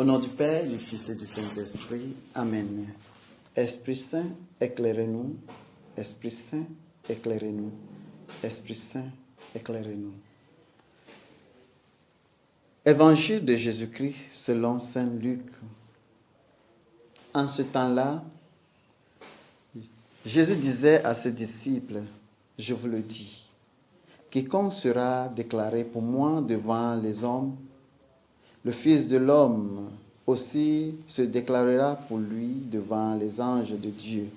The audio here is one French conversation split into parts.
nom du Père, du Fils et du Saint-Esprit. Amen. Esprit Saint, éclairez-nous. Esprit Saint, éclairez-nous. Esprit Saint, éclairez-nous. Évangile de Jésus-Christ selon saint Luc. En ce temps-là, Jésus disait à ses disciples, « Je vous le dis, quiconque sera déclaré pour moi devant les hommes, le Fils de l'homme aussi se déclarera pour lui devant les anges de Dieu.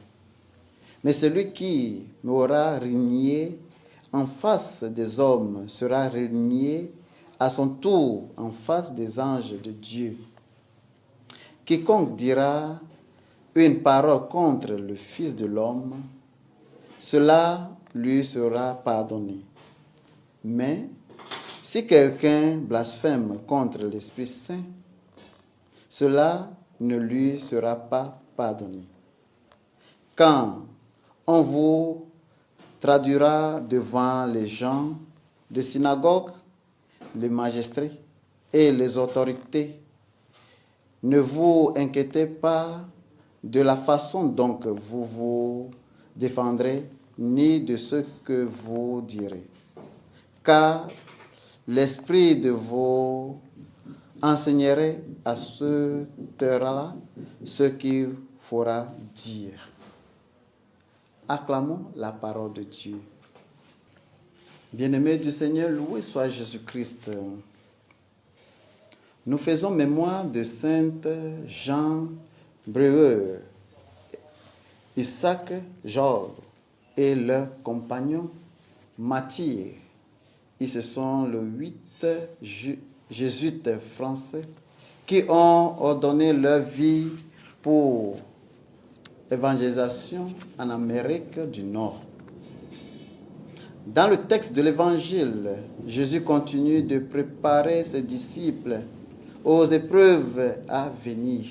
Mais celui qui m'aura régné en face des hommes sera régné à son tour en face des anges de Dieu. Quiconque dira une parole contre le Fils de l'homme, cela lui sera pardonné. Mais si quelqu'un blasphème contre l'Esprit Saint, cela ne lui sera pas pardonné. Quand on vous traduira devant les gens de synagogue, les magistrats et les autorités, ne vous inquiétez pas de la façon dont vous vous défendrez, ni de ce que vous direz. Car l'Esprit de vous enseignerait à ce heure-là ce qu'il faudra dire. Acclamons la parole de Dieu. Bien-aimés du Seigneur, loué soit Jésus-Christ. Nous faisons mémoire de Sainte Jean Breuer, Isaac Jogues et leurs compagnons martyrs. Ils sont les 8 jésuites français qui ont ordonné leur vie pour l'évangélisation en Amérique du Nord. Dans le texte de l'Évangile, Jésus continue de préparer ses disciples aux épreuves à venir.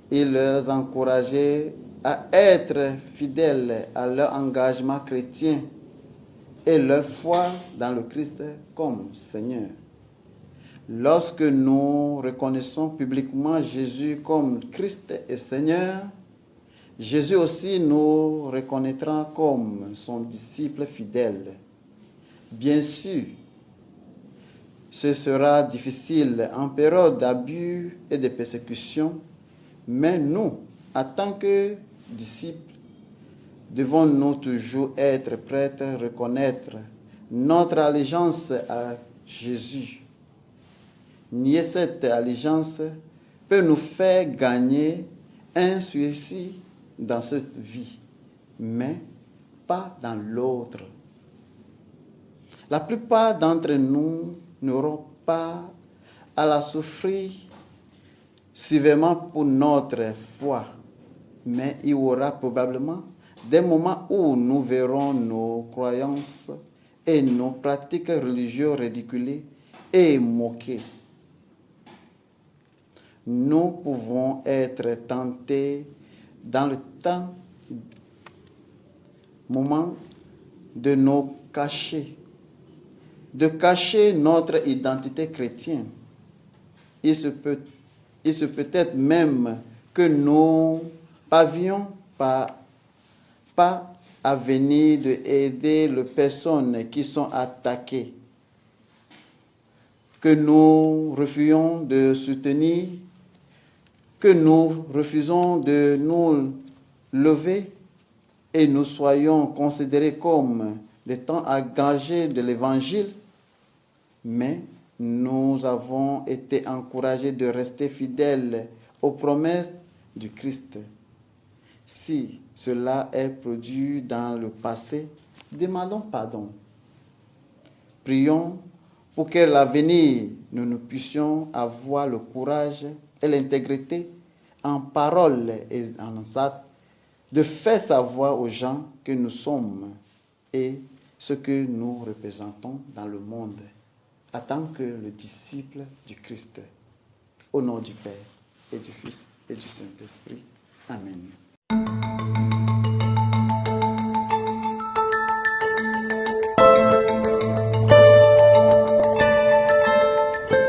Il les encourageait à être fidèles à leur engagement chrétien et leur foi dans le Christ comme Seigneur. Lorsque nous reconnaissons publiquement Jésus comme Christ et Seigneur, Jésus aussi nous reconnaîtra comme son disciple fidèle. Bien sûr, ce sera difficile en période d'abus et de persécution, mais nous, en tant que disciples, devons-nous toujours être prêts à reconnaître notre allégeance à Jésus. Nier cette allégeance peut nous faire gagner un succès dans cette vie, mais pas dans l'autre. La plupart d'entre nous n'auront pas à la souffrir sévèrement pour notre foi, mais il y aura probablement des moments où nous verrons nos croyances et nos pratiques religieuses ridiculées et moquées. Nous pouvons être tentés dans le moment de nous cacher, de cacher notre identité chrétienne. Il se peut être même que nous parvions pas à venir d'aider les personnes qui sont attaquées, que nous refusons de soutenir, que nous refusons de nous lever et nous soyons considérés comme des temps engagés de l'Évangile, mais nous avons été encouragés de rester fidèles aux promesses du Christ. Si cela est produit dans le passé, demandons pardon. Prions pour que l'avenir, nous puissions avoir le courage et l'intégrité en parole et en acte de faire savoir aux gens que nous sommes et ce que nous représentons dans le monde en tant que le disciple du Christ. Au nom du Père et du Fils et du Saint-Esprit. Amen.